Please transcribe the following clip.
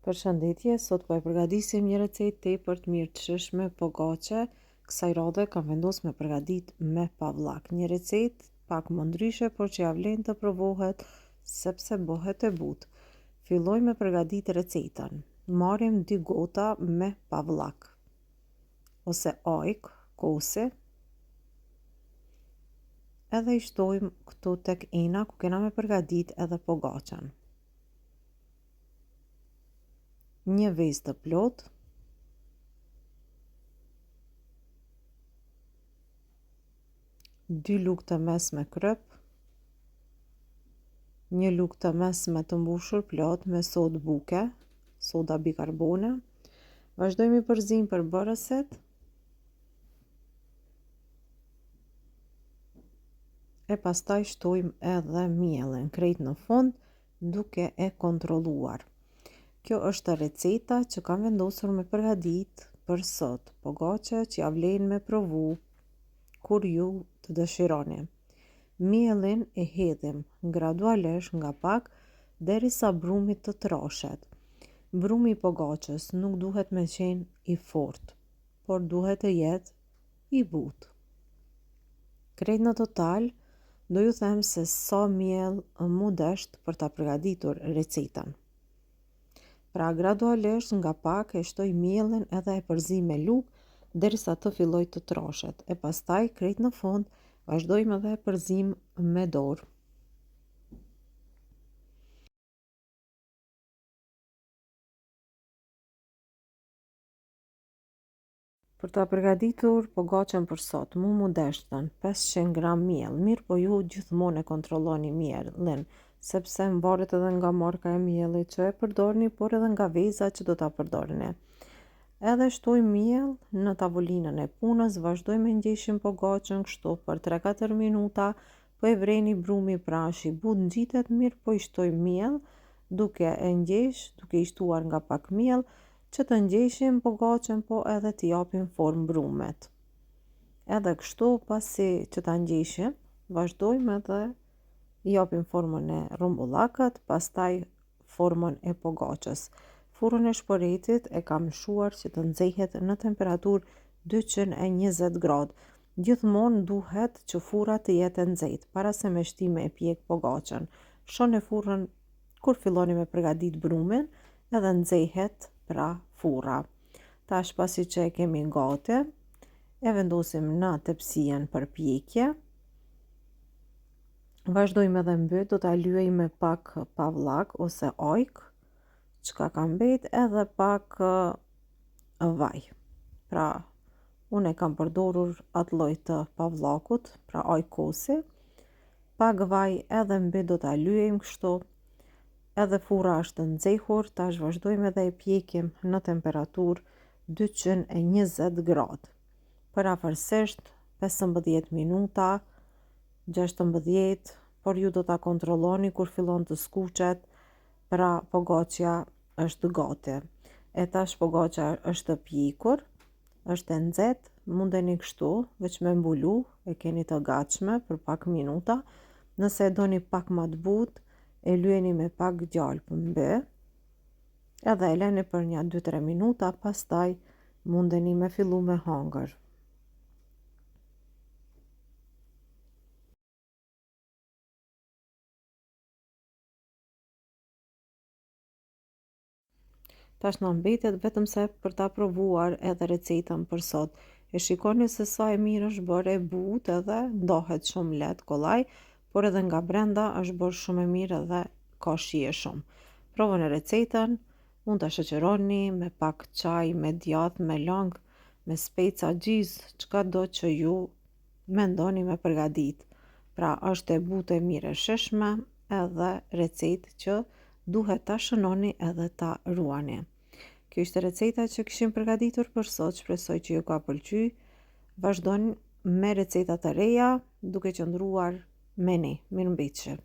Përshëndetje, sot po e përgatisim një recetë tepër të mirë të shishme pogače. Kësaj radhe kam vendosur me përgatit me pavllak. Një recetë pak më ndryshe, por që ja vlen të provohet sepse bëhet e butë. Filloj me përgatit recetën. Marrim 2 gota me pavllak ose ajk, kose. Edhe i shtojmë këtu tek ena ku kena me përgatit edhe pogaçen. Një vezë të plot, dy lugë të mesme kryp, një lugë të mesme të mbushur plot me sodë buke, soda bikarbone. Vazhdojmë i përzim përbërëset e pastaj shtojmë edhe mielin krejt në fund duke e kontrolluar. Kjo është receta që kam vendosur me përgatit për sot, pogače që ja vlen me provu kur ju të dëshironi. Mielin e hedhim gradualisht nga pak derisa brumi të trashet. Brumi i pogaçës nuk duhet me qenë i fortë, por duhet të jetë i butë. Krejt në total do ju them se sa miell mu desht për ta përgatitur recetën. Pra gradualisht nga pak e shtoj mielin edhe e përzi me lugë derisa të filloj të trashet. E pastaj krejt në fund vazhdojmë edhe e përzim me dorë. Për ta përgatitur pogaçen për sot, mu deshtën 500 gram miell, mirë po ju gjithmonë e kontrolloni mielin, sepse mvaret edhe nga marka e miellit që e përdorni, por edhe nga veza që do ta përdorni. Edhe shtoj miell në tavolinën e punës, vazhdoj me ngjeshim pogaçën kështu për 3-4 minuta, po e vreni brumi pra është i butë, ngjitet mirë, po i shtoj miell duke e ngjesh, duke i shtuar nga pak miell që të ngjeshim pogaçën, po edhe t'i japim formë brumet. Edhe kështu pasi që ta ngjeshim, vazhdojmë edhe i japim formën e rumbullakët, pastaj formën e pogaçës. Furrën e shporetit e kam lshuar që të nxehet në temperaturë 220 gradë. Gjithmonë duhet që furra të jetë e nxehtë para se me shti me e pjek pogaçën. Lshoni furrën kur filloni me përgatit brumin edhe nxehet pra furra. Tash pasi që e kemi gati, e vendosim në tepsien për pjekje. Vazhdojmë edhe mbyt, do ta lyej me pak pavllak ose ajk, çka ka mbet, edhe pak vaj. Pra, unë e kam përdorur atë lloj të pavllakut, pra ajk kosi, pak vaj edhe mbyt, do ta lyejmë kështu. Edhe furra është nxehur, tash vazhdojmë edhe e pjekim në temperaturë 220 gradë. Për afërsisht 15 minuta, 16, por ju do ta kontrolloni kur fillon të skuqet, pra pogaçja është gati. E tash pogaçja është pjekur, është e nxehtë, mundeni kështu veç me mbulu, e keni të gatshme për pak minuta. Nëse e doni pak më të butë, e lyeni me pak djalpë mby, edhe e leni për një 2-3 minuta, pastaj mundeni me fillu me hangër. Tash na mbetet vetëm se për ta provuar edhe recetën për sot. E shikoni se sa e mirë është bërë, e butë edhe ndahet shumë lehtë kollaj, por edhe nga brenda është bërë shumë e mirë edhe ka shije shumë. Provoni recetën, mund ta shoqëroni me pak çaj, me djathë, me lang, me speca, gjizë, çkado që ju mendoni me përgatit. Pra është e butë, e mirë, e shishme, edhe recetë që duhet ta shënoni edhe ta ruani. Kjo ishte receta që kishim përgatitur për sot, shpresoj që ju ka pëlqyer. Vazhdoni me receta të reja duke qëndruar me ne. Mirëmbëjtje.